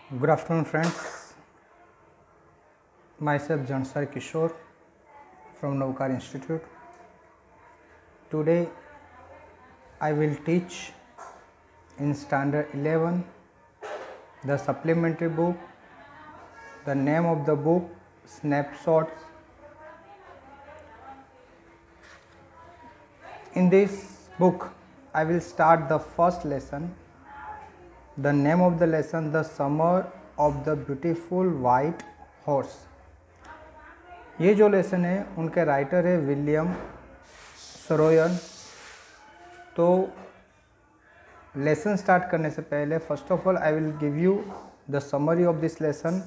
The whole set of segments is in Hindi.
Good afternoon, friends. Myself, Jansar Kishore from Navkar Institute. Today, I will teach in Standard 11 the supplementary book. The name of the book, Snapshots. In this book, I will start the first lesson. The name of the lesson, The Summer of the Beautiful White Horse. ये जो लेसन है उनके राइटर है विलियम सरोयन। तो लेसन स्टार्ट करने से पहले first of all I will give you the summary of this lesson.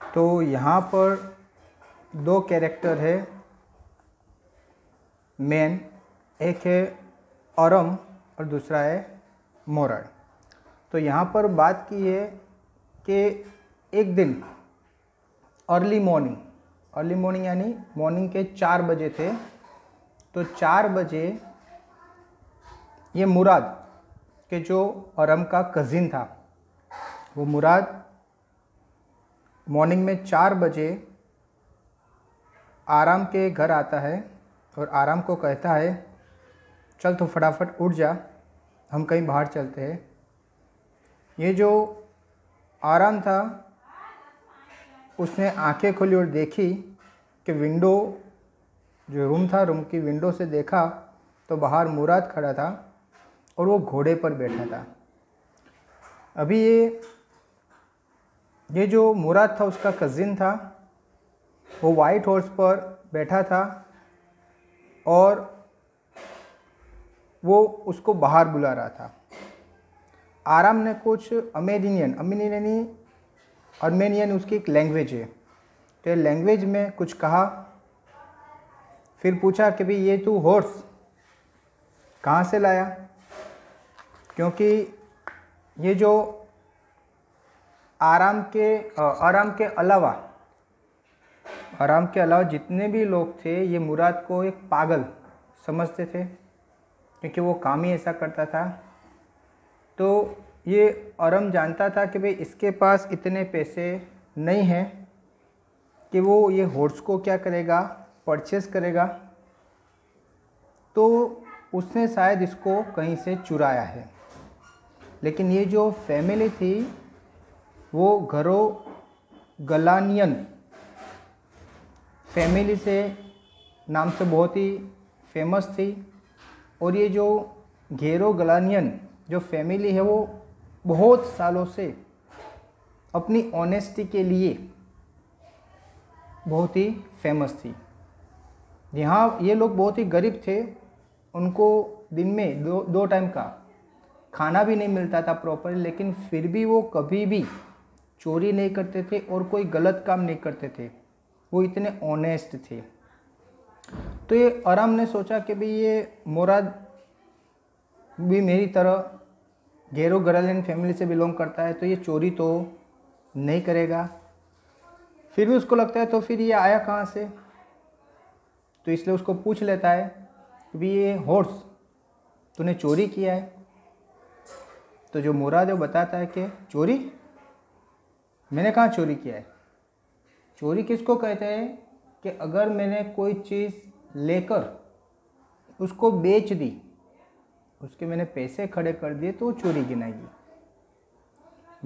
तो यहाँ पर दो कैरेक्टर है मेन, एक है औरम और दूसरा है मोरड। तो यहाँ पर बात की है कि एक दिन अर्ली मॉर्निंग यानी मॉर्निंग के 4 बजे थे। तो 4 बजे ये मुराद के जो औरम का कज़िन था, वो मुराद मॉर्निंग में 4 बजे आराम के घर आता है और आराम को कहता है चल तो फटाफट उठ जा, हम कहीं बाहर चलते हैं। ये जो आराम था उसने आंखें खोली और देखी कि विंडो जो रूम था, रूम की विंडो से देखा तो बाहर मुराद खड़ा था और वो घोड़े पर बैठा था। अभी ये जो मुराद था उसका कज़िन था, वो वाइट हॉर्स पर बैठा था और वो उसको बाहर बुला रहा था। आराम ने कुछ अर्मेनियन उसकी एक लैंग्वेज है, तो लैंग्वेज में कुछ कहा। फिर पूछा कि भाई ये तू हॉर्स कहाँ से लाया, क्योंकि ये जो आराम के अलावा जितने भी लोग थे ये मुराद को एक पागल समझते थे, क्योंकि वो काम ही ऐसा करता था। तो ये औरम जानता था कि भाई इसके पास इतने पैसे नहीं हैं कि वो ये हॉर्स को क्या करेगा, परचेस करेगा। तो उसने शायद इसको कहीं से चुराया है। लेकिन ये जो फैमिली थी वो गलानियन फैमिली से नाम से बहुत ही फेमस थी। और ये जो गलानियन जो फैमिली है वो बहुत सालों से अपनी ऑनेस्टी के लिए बहुत ही फेमस थी। यहाँ ये लोग बहुत ही गरीब थे, उनको दिन में दो टाइम का खाना भी नहीं मिलता था प्रॉपर, लेकिन फिर भी वो कभी भी चोरी नहीं करते थे और कोई गलत काम नहीं करते थे, वो इतने ऑनेस्ट थे। तो ये आराम ने सोचा कि भाई ये मुराद भी मेरी तरह गैरो-गरालियन फैमिली से बिलोंग करता है, तो ये चोरी तो नहीं करेगा। फिर भी उसको लगता है तो फिर ये आया कहाँ से, तो इसलिए उसको पूछ लेता है कि भाई ये हॉर्स तूने चोरी किया है। तो जो मुराद है वो बताता है कि चोरी मैंने कहाँ चोरी किया है। चोरी किसको कहते हैं कि अगर मैंने कोई चीज़ लेकर उसको बेच दी, उसके मैंने पैसे खड़े कर दिए, तो वो चोरी गिनाएगी।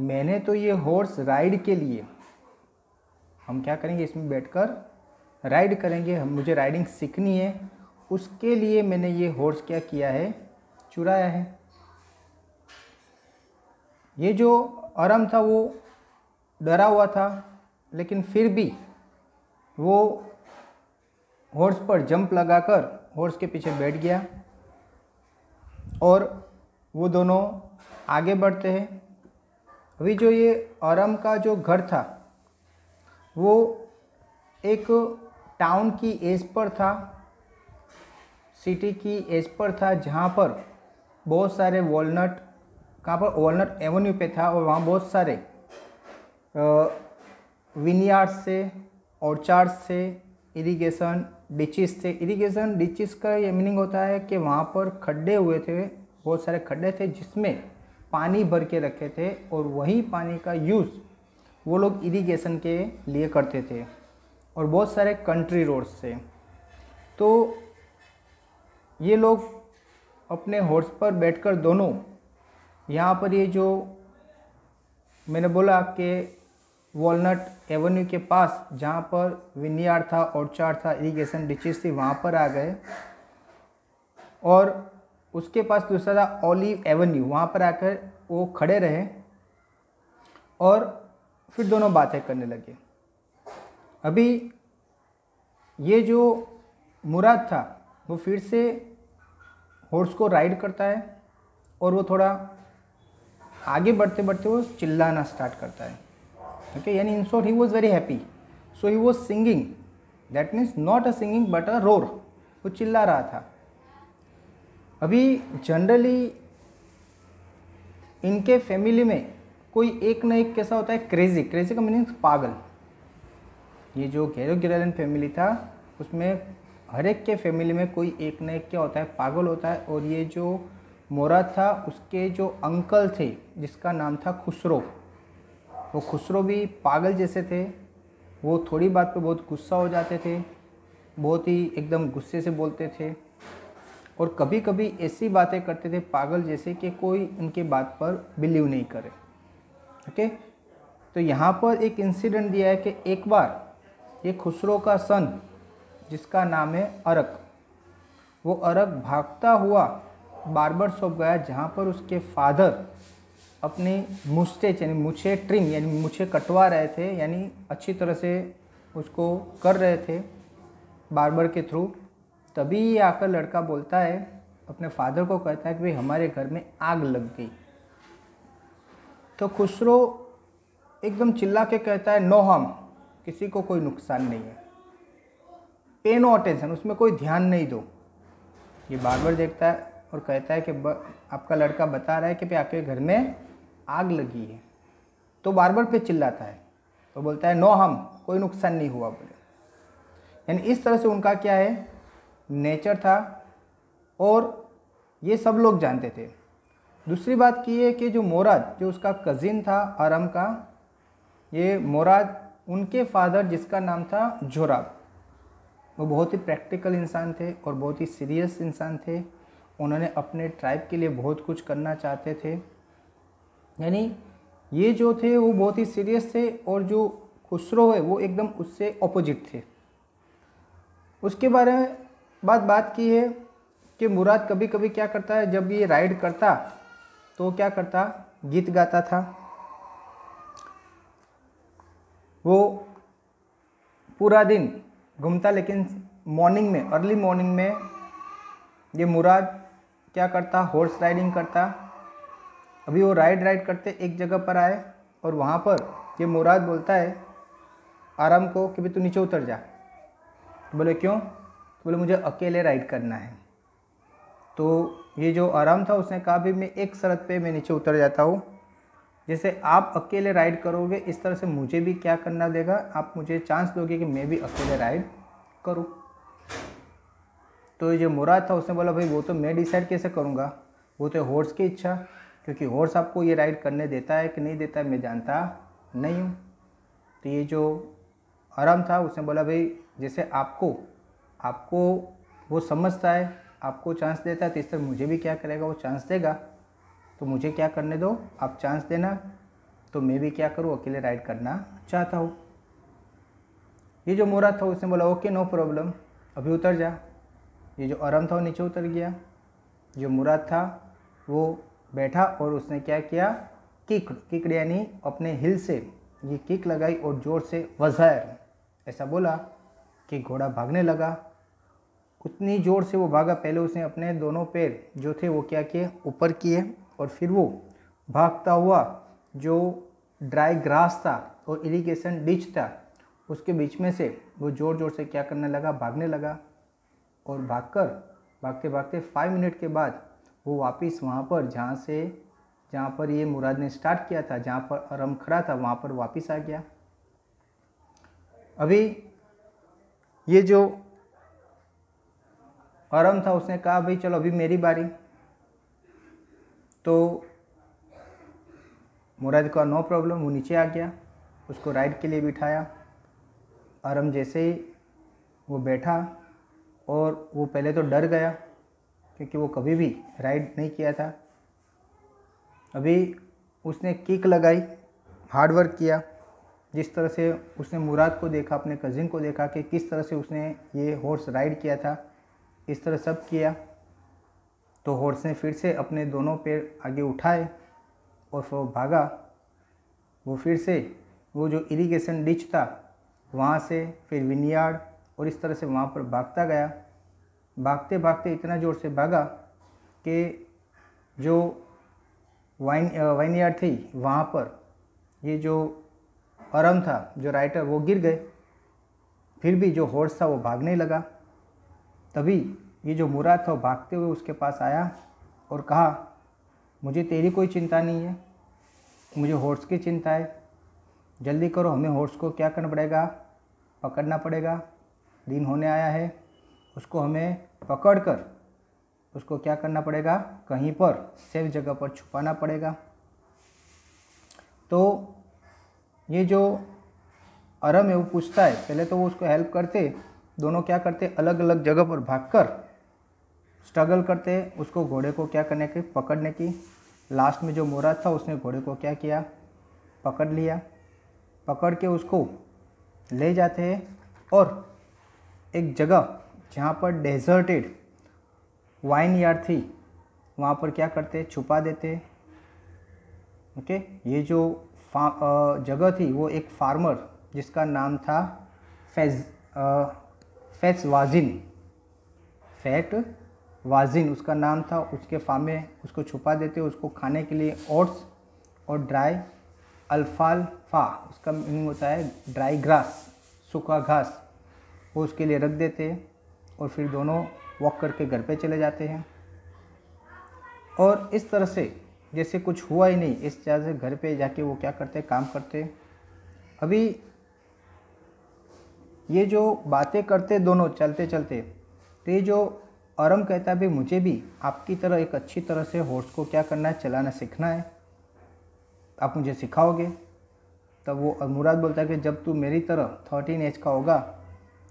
मैंने तो ये हॉर्स राइड के लिए, हम क्या करेंगे इसमें बैठकर राइड करेंगे, मुझे राइडिंग सीखनी है, उसके लिए मैंने ये हॉर्स क्या किया है, चुराया है। ये जो औरम था वो डरा हुआ था, लेकिन फिर भी वो हॉर्स पर जंप लगाकर हॉर्स के पीछे बैठ गया और वो दोनों आगे बढ़ते हैं। अभी जो ये औरम का जो घर था वो एक टाउन की एज पर था, सिटी की एज पर था, जहाँ पर बहुत सारे वॉलनट एवेन्यू पे था और वहाँ बहुत सारे विनयार्ड्स से, ऑर्चार्ड्स से, इरिगेशन डिचेस थे। इरिगेशन डिचेस का ये मीनिंग होता है कि वहाँ पर खड्डे हुए थे, बहुत सारे खड्डे थे जिसमें पानी भर के रखे थे और वही पानी का यूज़ वो लोग इरिगेशन के लिए करते थे और बहुत सारे कंट्री रोड्स थे। तो ये लोग अपने हॉर्स पर बैठकर दोनों यहाँ पर ये जो मैंने बोला कि वॉलनट एवेन्यू के पास जहाँ पर विनयार्ड था, ऑर्चार्ड था, इरिगेशन डिचेस थी, वहाँ पर आ गए और उसके पास दूसरा था ऑलिव एवेन्यू, वहाँ पर आकर वो खड़े रहे और फिर दोनों बातें करने लगे। अभी ये जो मुराद था वो फिर से हॉर्स को राइड करता है और वो थोड़ा आगे बढ़ते बढ़ते वो चिल्लाना स्टार्ट करता है। ओके, यानी in short he was very happy, so he was singing, that means not a singing but a roar, वो चिल्ला रहा था। अभी जनरली इनके फैमिली में कोई एक ना एक कैसा होता है क्रेजी, क्रेजी का मीनिंग पागल। ये जो गैरो गिरालन फैमिली था उसमें हर एक के फैमिली में कोई एक ना एक क्या होता है, पागल होता है। और ये जो मुराद था उसके जो अंकल थे जिसका नाम था खुसरो, वो खुसरो भी पागल जैसे थे। वो थोड़ी बात पे बहुत गुस्सा हो जाते थे, बहुत ही एकदम गुस्से से बोलते थे और कभी कभी ऐसी बातें करते थे पागल जैसे कि कोई उनके बात पर बिलीव नहीं करे। ओके, तो यहाँ पर एक इंसिडेंट दिया है कि एक बार ये खुसरो का सन जिसका नाम है अरक, वो अरक भागता हुआ बार्बर शॉप गया जहाँ पर उसके फादर अपनी मुस्टेच यानी मूछे ट्रिम यानी मूछे कटवा रहे थे, यानी अच्छी तरह से उसको कर रहे थे बार्बर के थ्रू। तभी ये आकर लड़का बोलता है, अपने फादर को कहता है कि भाई हमारे घर में आग लग गई। तो खुसरो एकदम चिल्ला के कहता है नो हार्म, किसी को कोई नुकसान नहीं है, पे नो अटेंशन, उसमें कोई ध्यान नहीं दो। ये बार्बर देखता है और कहता है कि आपका लड़का बता रहा है कि आपके घर में आग लगी है। तो बार्बर पे चिल्लाता है तो बोलता है नो हार्म, कोई नुकसान नहीं हुआ बोले। यानी इस तरह से उनका क्या है नेचर था और ये सब लोग जानते थे। दूसरी बात की है कि जो मोराद जो उसका कज़िन था आरम का, ये मोराद उनके फादर जिसका नाम था जोराब, वो बहुत ही प्रैक्टिकल इंसान थे और बहुत ही सीरियस इंसान थे। उन्होंने अपने ट्राइब के लिए बहुत कुछ करना चाहते थे। यानी ये जो थे वो बहुत ही सीरियस थे और जो खुसरो है वो एकदम उससे ऑपोजिट थे। उसके बारे में बात की है कि मुराद कभी कभी क्या करता है, जब ये राइड करता तो क्या करता, गीत गाता था। वो पूरा दिन घूमता, लेकिन मॉर्निंग में, अर्ली मॉर्निंग में ये मुराद क्या करता, हॉर्स राइडिंग करता। अभी वो राइड करते एक जगह पर आए और वहाँ पर ये मुराद बोलता है आराम को कि भाई तू नीचे उतर जा। बोले क्यों? तो बोले मुझे अकेले राइड करना है। तो ये जो आराम था उसने कहा भी मैं एक शर्त पे मैं नीचे उतर जाता हूँ, जैसे आप अकेले राइड करोगे इस तरह से मुझे भी क्या करना देगा, आप मुझे चांस दोगे कि मैं भी अकेले राइड करूँ। तो ये जो मुराद था उसने बोला भाई वो तो मैं डिसाइड कैसे करूँगा, वो तो हॉर्स की इच्छा, क्योंकि हॉर्स आपको ये राइड करने देता है कि नहीं देता है मैं जानता नहीं हूँ। तो ये जो आराम था उसने बोला भाई जैसे आपको वो समझता है, आपको चांस देता है, तो इस तरह मुझे भी क्या करेगा, वो चांस देगा। तो मुझे क्या करने दो, आप चांस देना, तो मैं भी क्या करूँ, अकेले राइड करना चाहता हूँ। ये जो मुराद था उसने बोला ओके नो प्रॉब्लम, अभी उतर जा। ये जो आराम था वो नीचे उतर गया। जो मुराद था वो बैठा और उसने क्या किया, किक यानी अपने हिल से ये किक लगाई और ज़ोर से वज़ायर ऐसा बोला कि घोड़ा भागने लगा। उतनी ज़ोर से वो भागा, पहले उसने अपने दोनों पैर जो थे वो क्या किए, ऊपर किए, और फिर वो भागता हुआ जो ड्राई ग्रास था और इरिगेशन डिच था उसके बीच में से वो ज़ोर से क्या करने लगा, भागने लगा। और भागते भागते 5 मिनट के बाद वो वापस वहाँ पर जहाँ पर ये मुराद ने स्टार्ट किया था, जहाँ पर आराम खड़ा था, वहाँ पर वापस आ गया। अभी ये जो आराम था उसने कहा भाई चलो अभी मेरी बारी। तो मुराद का नो प्रॉब्लम, वो नीचे आ गया, उसको राइड के लिए बिठाया। अरम जैसे ही वो बैठा और वो पहले तो डर गया क्योंकि वो कभी भी राइड नहीं किया था। अभी उसने किक लगाई, हार्ड वर्क किया, जिस तरह से उसने मुराद को देखा, अपने कज़िन को देखा कि किस तरह से उसने ये हॉर्स राइड किया था, इस तरह सब किया। तो हॉर्स ने फिर से अपने दोनों पैर आगे उठाए और वो भागा। वो फिर से वो जो इरिगेशन डिच था वहाँ से फिर विनयार्ड और इस तरह से वहाँ पर भागता गया। भागते भागते इतना ज़ोर से भागा कि जो वाइनयार्ड थी वहाँ पर ये जो अरम था, जो राइटर, वो गिर गए। फिर भी जो हॉर्स था वो भागने लगा। तभी ये जो मुराद था वो भागते हुए उसके पास आया और कहा, मुझे तेरी कोई चिंता नहीं है, मुझे हॉर्स की चिंता है। जल्दी करो, हमें हॉर्स को क्या करना पड़ेगा, पकड़ना पड़ेगा। दिन होने आया है, उसको हमें पकड़कर उसको क्या करना पड़ेगा, कहीं पर सेफ जगह पर छुपाना पड़ेगा। तो ये जो अरम है वो पूछता है, पहले तो वो उसको हेल्प करते, दोनों क्या करते, अलग अलग जगह पर भागकर स्ट्रगल करते उसको घोड़े को क्या करने की, पकड़ने की। लास्ट में जो मुराद था उसने घोड़े को क्या किया, पकड़ लिया। पकड़ के उसको ले जाते हैं और एक जगह जहाँ पर डेजर्टेड वाइन यार्ड थी वहाँ पर क्या करते, छुपा देते। ओके, ये जो जगह थी वो एक फार्मर जिसका नाम था फैट वाजिन उसका नाम था, उसके फार्म में उसको छुपा देते। उसको खाने के लिए ओट्स और ड्राई अल्फाल्फा, उसका मीनिंग होता है ड्राई ग्रास, सूखा घास, वो उसके लिए रख देते हैं और फिर दोनों वॉक करके घर पे चले जाते हैं। और इस तरह से जैसे कुछ हुआ ही नहीं, इस तरह से घर पे जाके वो क्या करते, काम करते। अभी ये जो बातें करते दोनों चलते चलते, तो ये जो अरम कहता है, भाई मुझे भी आपकी तरह एक अच्छी तरह से हॉर्स को क्या करना है, चलाना सीखना है, आप मुझे सिखाओगे। तब वो मुराद बोलता है कि जब तू मेरी तरह 13 एज का होगा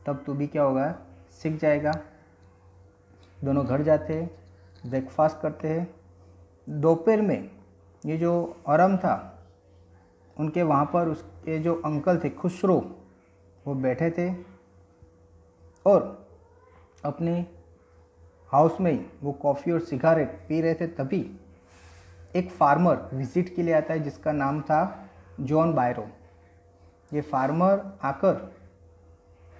तब तू भी क्या होगा, सीख जाएगा। दोनों घर जाते हैं, ब्रेकफास्ट करते हैं। दोपहर में ये जो अरम था उनके वहाँ पर उसके जो अंकल थे खुसरो, वो बैठे थे और अपने हाउस में ही वो कॉफ़ी और सिगारेट पी रहे थे। तभी एक फार्मर विज़िट के लिए आता है जिसका नाम था जॉन बायरो। ये फार्मर आकर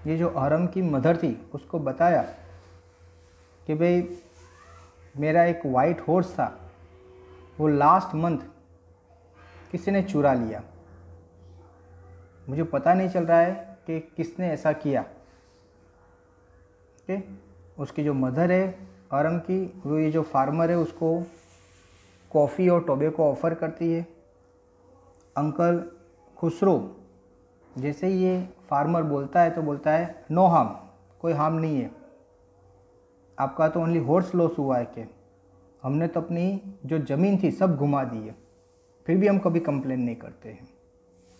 ये जो अरम की मदर थी उसको बताया कि भाई मेरा एक वाइट हॉर्स था, वो लास्ट मंथ किसी ने चुरा लिया, मुझे पता नहीं चल रहा है कि किसने ऐसा किया। ओके, उसकी जो मदर है अरम की, वो ये जो फार्मर है उसको कॉफ़ी और टोबैको ऑफ़र करती है। अंकल खुसरो जैसे ही ये फार्मर बोलता है तो बोलता है नो हार्म, कोई हार्म नहीं है, आपका तो ओनली हॉर्स लॉस हुआ है, कि हमने तो अपनी जो ज़मीन थी सब घुमा दी है, फिर भी हम कभी कंप्लेन नहीं करते हैं।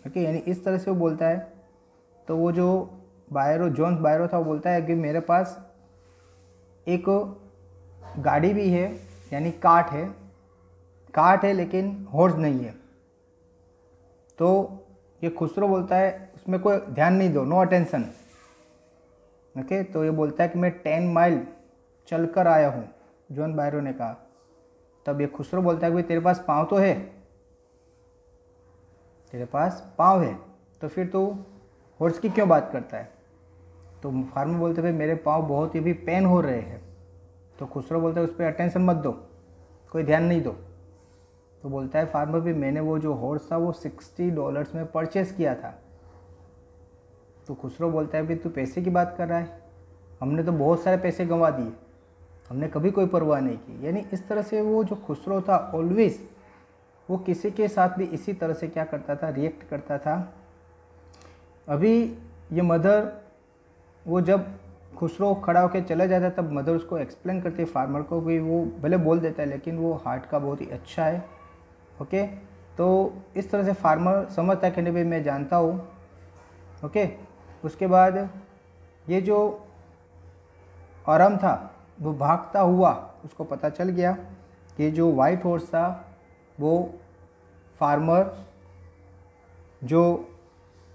ओके, यानी इस तरह से वो बोलता है। तो वो जो जॉन बायरो था वो बोलता है कि मेरे पास एक गाड़ी भी है, यानी कार्ट है लेकिन हॉर्स नहीं है। तो ये खुसरो बोलता है उसमें कोई ध्यान नहीं दो, नो अटेंशन। ओके, तो ये बोलता है कि मैं 10 माइल चल कर आया हूँ, जॉन बायरो ने कहा। तब ये खुसरो बोलता है कि तेरे पास पाँव तो है, तेरे पास पाँव है, तो फिर तू हॉर्स की क्यों बात करता है। तो फार्मर बोलते भाई मेरे पाँव बहुत ही भी पेन हो रहे हैं। तो खुसरो बोलता है उस पर अटेंशन मत दो, कोई ध्यान नहीं दो। तो बोलता है फार्मर भी मैंने वो जो हॉर्स था वो $60 में परचेस किया था। तो खुसरो बोलता है भाई तू पैसे की बात कर रहा है, हमने तो बहुत सारे पैसे गंवा दिए, हमने कभी कोई परवाह नहीं की। यानी इस तरह से वो जो खुसरो था ऑलवेज वो किसी के साथ भी इसी तरह से क्या करता था, रिएक्ट करता था। अभी ये मदर, वो जब खुसरो खड़ा होकर चला जाता है तब मदर उसको एक्सप्लेन करती है फार्मर को, भी वो भले बोल देता है लेकिन वो हार्ट का बहुत ही अच्छा है। ओके, तो इस तरह से फार्मर समझता है कि नहीं भाई मैं जानता हूँ। ओके, उसके बाद ये जो आराम था वो भागता हुआ, उसको पता चल गया कि जो वाइट हॉर्स था वो फार्मर जो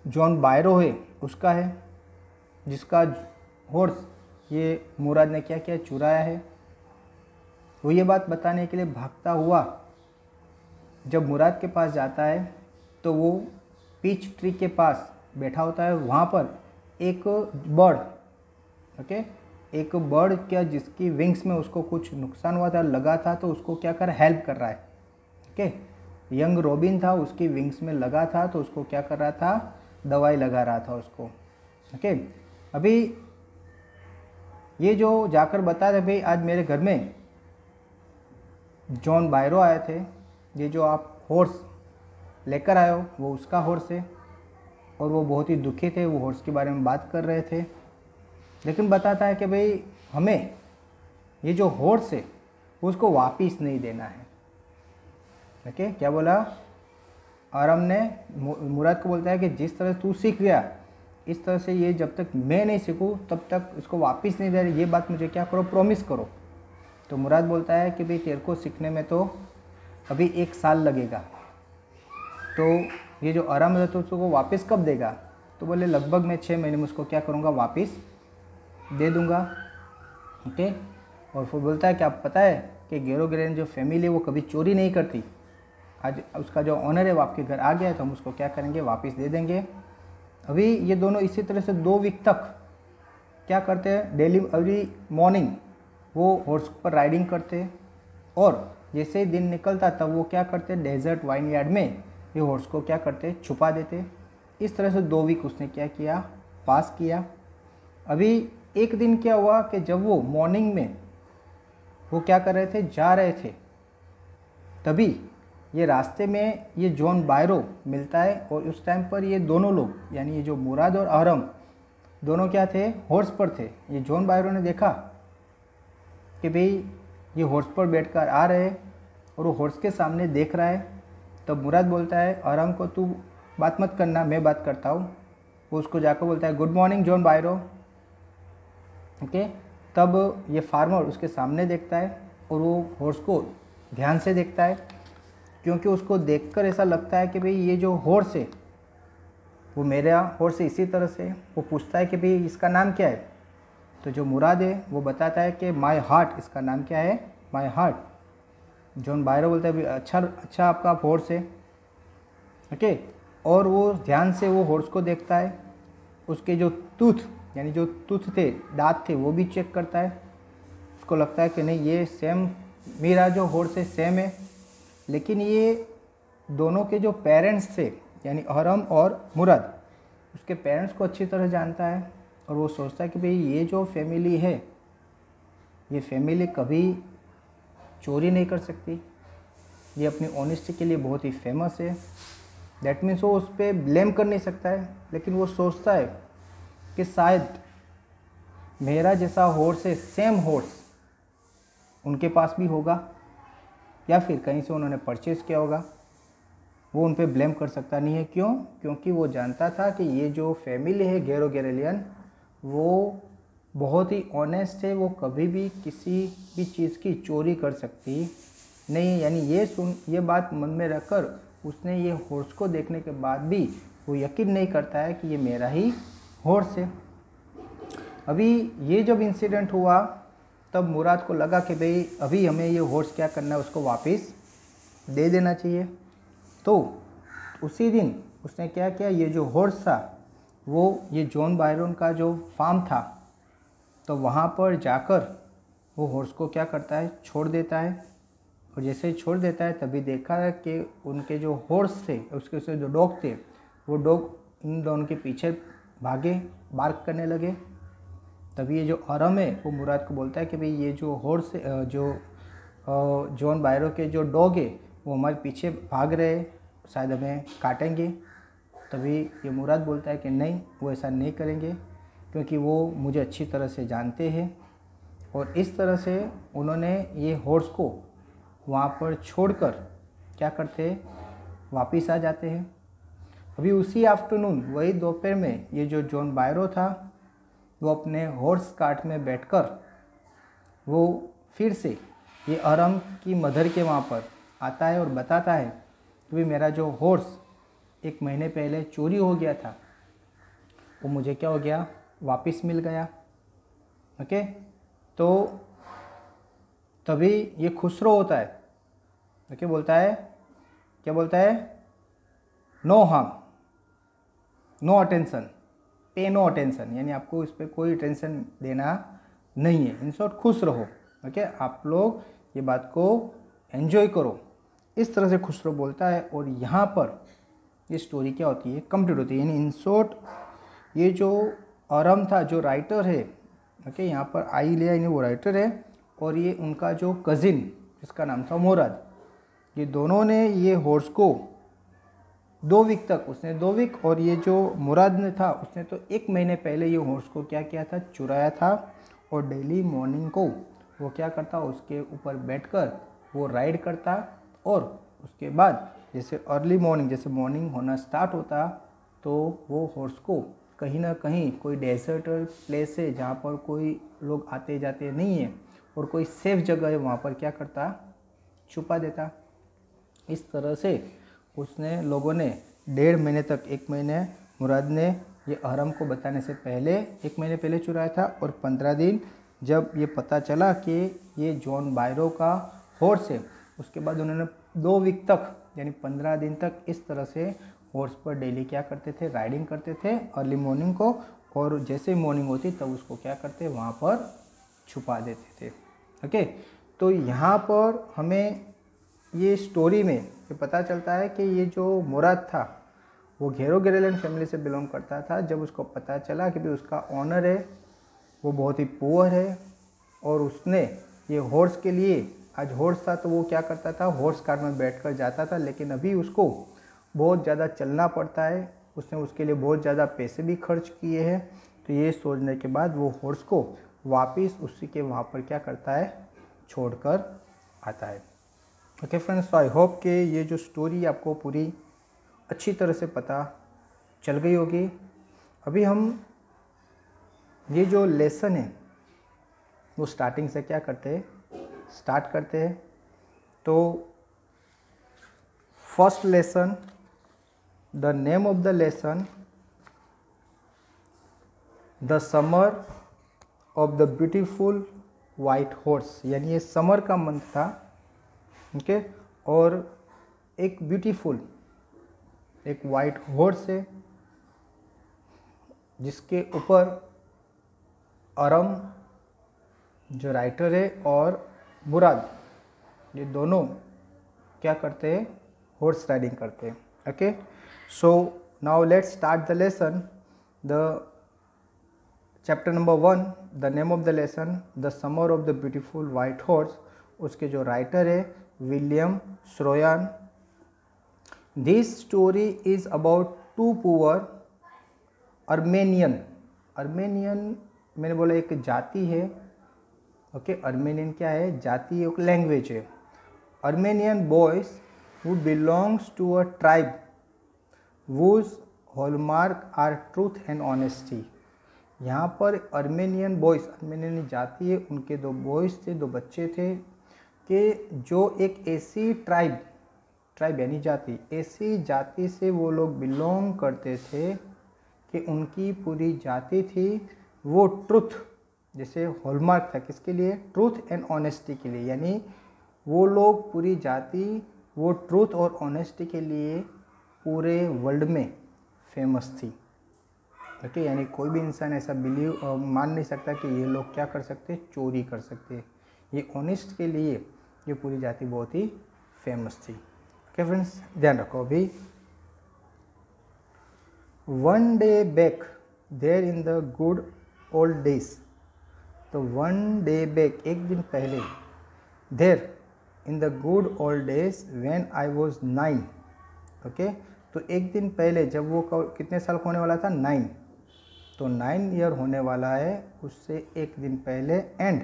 जॉन बायरो है उसका है, जिसका हॉर्स ये मुराद ने क्या किया, चुराया है। वो ये बात बताने के लिए भागता हुआ जब मुराद के पास जाता है तो वो पीच ट्री के पास बैठा होता है। वहाँ पर एक बर्ड, ओके, एक बर्ड क्या जिसकी विंग्स में उसको कुछ नुकसान हुआ था, लगा था, तो उसको क्या कर हेल्प कर रहा है। ओके, यंग रॉबिन था, उसकी विंग्स में लगा था तो उसको क्या कर रहा था, दवाई लगा रहा था उसको। ओके, अभी ये जो जाकर बता रहे भाई आज मेरे घर में जॉन बायरो आए थे, ये जो आप हॉर्स लेकर आए हो वो उसका हॉर्स है, और वो बहुत ही दुखी थे, वो हॉर्स के बारे में बात कर रहे थे। लेकिन बताता है कि भाई हमें ये जो हॉर्स है उसको वापिस नहीं देना है। ओके, क्या बोला, आराम ने मुराद को बोलता है कि जिस तरह तू सीख गया इस तरह से ये जब तक मैं नहीं सीखूँ तब तक इसको वापस नहीं दे रही, ये बात मुझे क्या करो, प्रॉमिस करो। तो मुराद बोलता है कि भाई तेरे को सीखने में तो अभी 1 साल लगेगा, तो ये जो आराम है तो उसको वापस कब देगा। तो बोले लगभग मैं 6 महीने में उसको क्या करूँगा, वापस दे दूँगा। ओके, और फिर बोलता है कि आप पता है कि गेरो ग्रेन जो फैमिली है वो कभी चोरी नहीं करती, आज उसका जो ऑनर है वो आपके घर आ गया है तो हम उसको क्या करेंगे, वापस दे देंगे। अभी ये दोनों इसी तरह से 2 वीक तक क्या करते हैं, डेली एवरी मॉर्निंग वो हॉर्स पर राइडिंग करते, और जैसे ही दिन निकलता तब वो क्या करते, डेजर्ट वाइन यार्ड में ये हॉर्स को क्या करते, छुपा देते। इस तरह से 2 वीक उसने क्या किया, पास किया। अभी एक दिन क्या हुआ कि जब वो मॉर्निंग में वो क्या कर रहे थे, जा रहे थे, तभी ये रास्ते में ये जॉन बायरो मिलता है, और उस टाइम पर ये दोनों लोग यानी ये जो मुराद और अहरम दोनों क्या थे, हॉर्स पर थे। ये जॉन बायरो ने देखा कि भाई ये हॉर्स पर बैठकर आ रहे हैं और वो हॉर्स के सामने देख रहा है। तब मुराद बोलता है अहरम को, तू बात मत करना, मैं बात करता हूँ। वो उसको जाकर बोलता है गुड मॉर्निंग जॉन बायरो। ओके, तब ये फार्मर उसके सामने देखता है और वो हॉर्स को ध्यान से देखता है, क्योंकि उसको देखकर ऐसा लगता है कि भाई ये जो हॉर्स है वो मेरा हॉर्स है इसी तरह से। वो पूछता है कि भाई इसका नाम क्या है, तो जो मुराद है वो बताता है कि माय हार्ट, इसका नाम क्या है, माय हार्ट। जॉन बायरो बोलता है भाई अच्छा आपका हॉर्स है। ओके, और वो ध्यान से वो हॉर्स को देखता है, उसके जो टूथ यानी जो टूथ थे, दांत थे, वो भी चेक करता है। उसको लगता है कि नहीं ये सेम मेरा जो हॉर्स है सेम है। लेकिन ये दोनों के जो पेरेंट्स थे यानी अहरम और मुराद, उसके पेरेंट्स को अच्छी तरह जानता है, और वो सोचता है कि भाई ये जो फैमिली है ये फैमिली कभी चोरी नहीं कर सकती, ये अपनी ऑनेस्टी के लिए बहुत ही फेमस है। दैट मीन्स वो उस पर ब्लेम कर नहीं सकता है, लेकिन वो सोचता है कि शायद मेरा जैसा हॉर्स है, सेम हॉर्स उनके पास भी होगा, या फिर कहीं से उन्होंने परचेज़ किया होगा। वो उन पे ब्लेम कर सकता नहीं है। क्यों? क्योंकि वो जानता था कि ये जो फैमिली है गेरो गेरेलियन वो बहुत ही ऑनेस्ट है, वो कभी भी किसी भी चीज़ की चोरी कर सकती नहीं। यानी ये बात मन में रखकर उसने ये हॉर्स को देखने के बाद भी वो यकीन नहीं करता है कि ये मेरा ही हॉर्स है। अभी ये जब इंसिडेंट हुआ तब मुराद को लगा कि भाई अभी हमें ये हॉर्स क्या करना है, उसको वापस दे देना चाहिए। तो उसी दिन उसने क्या किया, ये जो हॉर्स था वो ये जॉन बायरन का जो फार्म था तो वहाँ पर जाकर वो हॉर्स को क्या करता है, छोड़ देता है। और जैसे ही छोड़ देता है तभी देखा है कि उनके जो हॉर्स थे, उसके जो डॉग थे, वो डॉग इन दोनों के पीछे भागे, बार्क करने लगे। तभी ये जो अरम है वो मुराद को बोलता है कि भाई ये जो हॉर्स जो जॉन बायरो के जो डॉग है वो हमारे पीछे भाग रहे हैं, शायद हमें काटेंगे। तभी ये मुराद बोलता है कि नहीं, वो ऐसा नहीं करेंगे क्योंकि वो मुझे अच्छी तरह से जानते हैं। और इस तरह से उन्होंने ये हॉर्स को वहाँ पर छोड़कर क्या करते, वापस आ जाते हैं। अभी उसी आफ्टरनून, वही दोपहर में, ये जो जॉन बायरो था वो अपने हॉर्स कार्ट में बैठकर वो फिर से ये अरम की मदर के वहाँ पर आता है और बताता है कि मेरा जो हॉर्स 1 महीने पहले चोरी हो गया था वो मुझे क्या हो गया, वापस मिल गया। ओके, तो तभी ये खुसरो होता है। ओके, बोलता है, क्या बोलता है, नो हार्म, नो अटेंशन, पे नो अटेंशन, यानी आपको इस पर कोई टेंशन देना नहीं है। इन शॉर्ट खुश रहो। ओके, आप लोग ये बात को एंजॉय करो, इस तरह से खुसरो बोलता है। और यहाँ पर ये स्टोरी क्या होती है, कंप्लीट होती है। यानी इन शॉर्ट ये जो अरम था, जो राइटर है, ओके, यहाँ पर आई लिया, यानी वो राइटर है, और ये उनका जो कज़िन जिसका नाम था मुराद, ये दोनों ने ये हॉर्स को 2 वीक तक, उसने 2 वीक, और ये जो मुराद ने था उसने तो 1 महीने पहले ये हॉर्स को क्या किया था, चुराया था। और डेली मॉर्निंग को वो क्या करता, उसके ऊपर बैठकर वो राइड करता, और उसके बाद जैसे अर्ली मॉर्निंग, जैसे मॉर्निंग होना स्टार्ट होता, तो वो हॉर्स को कहीं ना कहीं कोई डेजर्टर प्लेस है जहाँ पर कोई लोग आते जाते नहीं है और कोई सेफ जगह है, वहाँ पर क्या करता, छुपा देता। इस तरह से उसने, लोगों ने 1.5 महीने तक, 1 महीने मुराद ने ये अरम को बताने से पहले 1 महीने पहले चुराया था, और 15 दिन जब ये पता चला कि ये जॉन बायरो का हॉर्स है, उसके बाद उन्होंने 2 वीक तक, यानी 15 दिन तक इस तरह से हॉर्स पर डेली क्या करते थे, राइडिंग करते थे अर्ली मॉर्निंग को, और जैसे ही मॉर्निंग होती तब उसको क्या करते, वहाँ पर छुपा देते थे। ओके, तो यहाँ पर हमें ये स्टोरी में ये पता चलता है कि ये जो मुराद था वो घेरो गेरेलन फैमिली से बिलोंग करता था। जब उसको पता चला कि भाई उसका ऑनर है वो बहुत ही पुअर है, और उसने ये हॉर्स के लिए, आज हॉर्स था तो वो क्या करता था, हॉर्स कार्ट में बैठकर जाता था, लेकिन अभी उसको बहुत ज़्यादा चलना पड़ता है, उसने उसके लिए बहुत ज़्यादा पैसे भी खर्च किए हैं। तो ये सोचने के बाद वो हॉर्स को वापस उसी के वहाँ पर क्या करता है, छोड़कर आता है। ओके फ्रेंड्स, तो आई होप कि ये जो स्टोरी आपको पूरी अच्छी तरह से पता चल गई होगी। अभी हम ये जो लेसन है वो स्टार्टिंग से क्या करते हैं, स्टार्ट करते हैं। तो first lesson, the name of the lesson, the summer of the beautiful white horse, यानी ये समर का मंथ था। ओके, और एक ब्यूटीफुल, एक वाइट हॉर्स है जिसके ऊपर अरम जो राइटर है और मुराद, ये दोनों क्या करते हैं, हॉर्स राइडिंग करते हैं। Okay, so now let's start the lesson. The chapter number 1, the name of the lesson, the summer of the beautiful white horse. उसके जो राइटर है William Saroyan. This story is about 2 poor Armenian. Armenian मैंने बोला एक जाति है। ओके, अर्मेनियन क्या है, जाति, एक लैंग्वेज है। Armenian boys who belongs to a tribe whose hallmark are truth and honesty। यहाँ पर अर्मेनियन बॉयज़, अर्मेनियन जाति है, उनके 2 बॉयज़ थे, 2 बच्चे थे, कि जो एक ऐसी ट्राइब यानी जाति, ऐसी जाति से वो लोग बिलोंग करते थे कि उनकी पूरी जाति थी वो ट्रुथ, जैसे हॉलमार्क था किसके लिए, ट्रूथ एंड ऑनेस्टी के लिए। यानी वो लोग, पूरी जाति वो ट्रूथ और ऑनेस्टी के लिए पूरे वर्ल्ड में फेमस थी। ओके, यानी कोई भी इंसान ऐसा मान नहीं सकता कि ये लोग क्या कर सकते, चोरी कर सकते। ये ऑनेस्ट के लिए ये पूरी जाति बहुत ही फेमस थी। ओके फ्रेंड्स, ध्यान रखो। अभी one day back there in the good old days, तो वन डे बैक, एक दिन पहले, there in the good old days when I was 9। Okay, तो एक दिन पहले जब वो कितने साल होने वाला था, 9, तो 9 ईयर होने वाला है उससे एक दिन पहले। And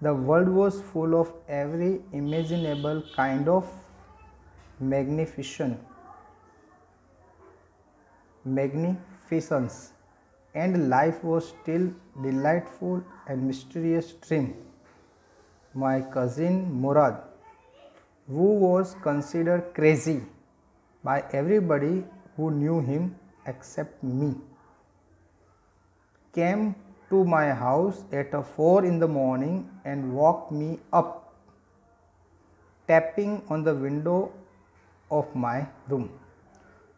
the world was full of every imaginable kind of magnification magnificence, and life was still delightful and mysterious dream. My cousin Murad, who was considered crazy by everybody who knew him except me, came to my house at 4 in the morning and woke me up, tapping on the window of my room.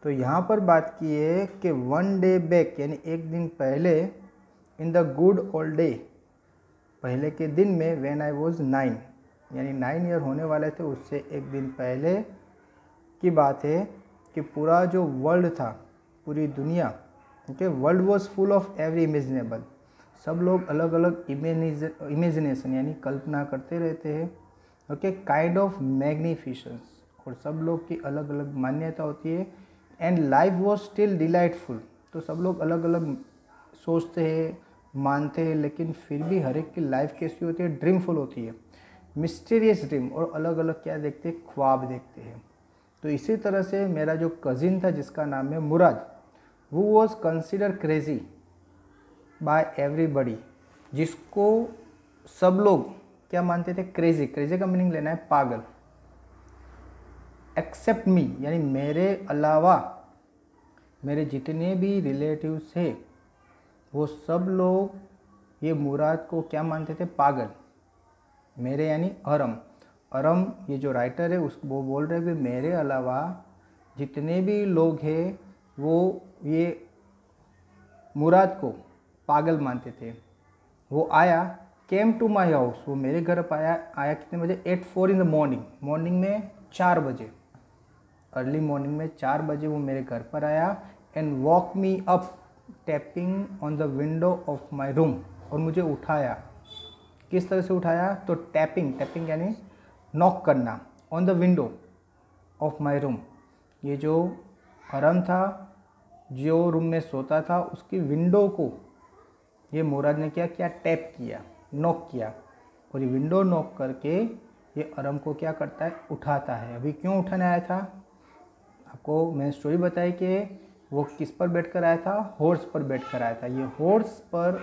तो यहाँ पर बात की है कि वन डे बैक यानी एक दिन पहले, इन द गुड ओल्ड डे, पहले के दिन में, व्हेन आई वॉज 9 यानी 9 ईयर होने वाले थे, उससे एक दिन पहले की बात है कि पूरा जो वर्ल्ड था, पूरी दुनिया, okay, world was full of every imaginable, सब लोग अलग अलग इमेजिनेशन यानी कल्पना करते रहते हैं, ओके, काइंड ऑफ मैग्निफिसेंस, और सब लोग की अलग अलग मान्यता होती है, and life was still delightful, तो सब लोग अलग अलग सोचते हैं, मानते हैं, लेकिन फिर भी हर एक की लाइफ कैसी होती है, ड्रीमफुल होती है, मिस्टीरियस ड्रीम, और अलग अलग क्या देखते हैं, ख्वाब देखते हैं। तो इसी तरह से मेरा जो कज़िन था जिसका नाम है मुराद, वो was consider crazy by everybody, जिसको सब लोग क्या मानते थे, क्रेजी, क्रेजी का मीनिंग लेना है पागल, एक्सेप्ट मी यानी मेरे अलावा मेरे जितने भी रिलेटिव्स थे वो सब लोग ये मुराद को क्या मानते थे, पागल। मेरे यानी अरम ये जो राइटर है वो बोल रहे कि मेरे अलावा जितने भी लोग हैं वो ये मुराद को पागल मानते थे। वो आया, केम टू माई हाउस, वो मेरे घर पर आया कितने बजे, 8:04 इन द मॉर्निंग में 4 बजे, अर्ली मॉर्निंग में 4 बजे वो मेरे घर पर आया, and walk me up tapping on the window of my room, और मुझे उठाया। किस तरह से उठाया, तो टैपिंग यानी नॉक करना, on the window of my room, ये जो अरम था जो रूम में सोता था उसकी विंडो को ये मुराद ने क्या किया, टैप किया, नॉक किया, और ये विंडो नॉक करके ये अरम को क्या करता है, उठाता है। अभी क्यों उठाने आया था, आपको मैंने स्टोरी बताई कि वो किस पर बैठकर आया था, हॉर्स पर बैठकर आया था। ये हॉर्स पर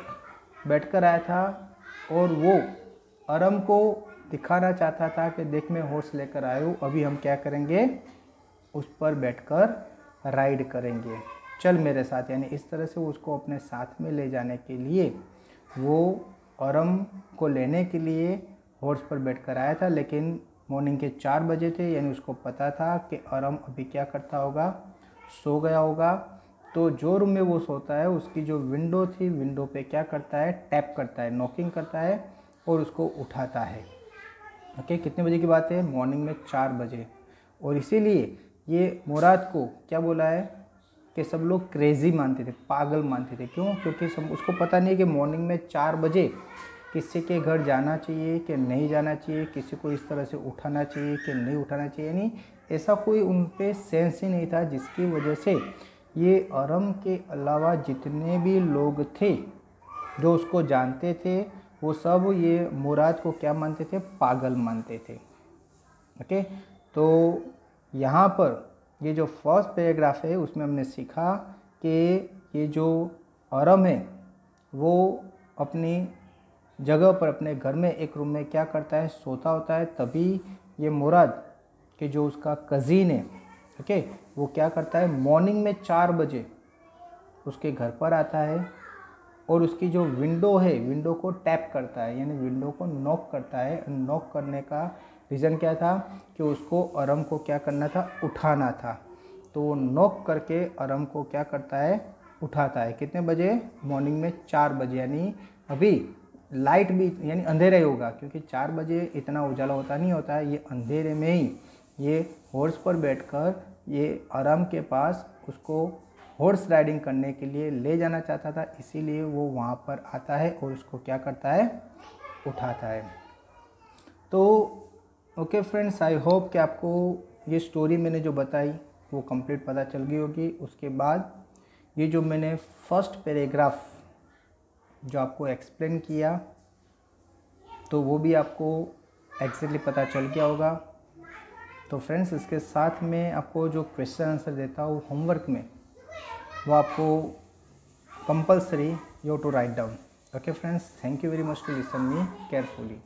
बैठकर आया था और वो अरम को दिखाना चाहता था कि देख मैं हॉर्स लेकर आया हूँ, अभी हम क्या करेंगे, उस पर बैठकर राइड करेंगे, चल मेरे साथ। यानी इस तरह से उसको अपने साथ में ले जाने के लिए वो अरम को लेने के लिए हॉर्स पर बैठकर आया था। लेकिन मॉर्निंग के 4 बजे थे, यानी उसको पता था कि अरम अभी क्या करता होगा, सो गया होगा। तो जो रूम में वो सोता है उसकी जो विंडो थी, विंडो पे क्या करता है, टैप करता है, नॉकिंग करता है और उसको उठाता है। ओके, कितने बजे की बात है, मॉर्निंग में 4 बजे। और इसीलिए ये मुराद को क्या बोला है कि सब लोग क्रेजी मानते थे, पागल मानते थे। क्यों, क्योंकि सब उसको पता नहीं है कि मॉर्निंग में 4 बजे किसी के घर जाना चाहिए कि नहीं जाना चाहिए, किसी को इस तरह से उठाना चाहिए कि नहीं उठाना चाहिए। यानी ऐसा कोई उन पे सेंस ही नहीं था, जिसकी वजह से ये अरम के अलावा जितने भी लोग थे जो उसको जानते थे वो सब ये मुराद को क्या मानते थे, पागल मानते थे। ओके, तो यहाँ पर ये जो फर्स्ट पैराग्राफ है उसमें हमने सीखा कि ये जो अरम है वो अपनी जगह पर अपने घर में एक रूम में क्या करता है, सोता होता है। तभी ये मुराद कि जो उसका कज़िन है, ओके, वो क्या करता है, मॉर्निंग में 4 बजे उसके घर पर आता है और उसकी जो विंडो है, विंडो को टैप करता है, यानी विंडो को नॉक करता है। नॉक करने का रीज़न क्या था कि उसको अरम को क्या करना था, उठाना था। तो वो नॉक करके अरम को क्या करता है, उठाता है। कितने बजे, मॉर्निंग में 4 बजे, यानी अभी लाइट भी यानी अंधेरा ही होगा, क्योंकि 4 बजे इतना उजाला होता नहीं होता है। ये अंधेरे में ही ये हॉर्स पर बैठकर ये अरम के पास उसको हॉर्स राइडिंग करने के लिए ले जाना चाहता था, इसीलिए वो वहाँ पर आता है और उसको क्या करता है, उठाता है। तो ओके फ्रेंड्स, आई होप कि आपको ये स्टोरी मैंने जो बताई वो कंप्लीट पता चल गई होगी। उसके बाद ये जो मैंने फर्स्ट पैराग्राफ जो आपको एक्सप्लेन किया तो वो भी आपको एग्जैक्टली पता चल गया होगा। तो फ्रेंड्स, इसके साथ में आपको जो क्वेश्चन आंसर देता हूँ होमवर्क में, वो आपको compulsory you to write down. Okay friends, thank you very much to listen me carefully.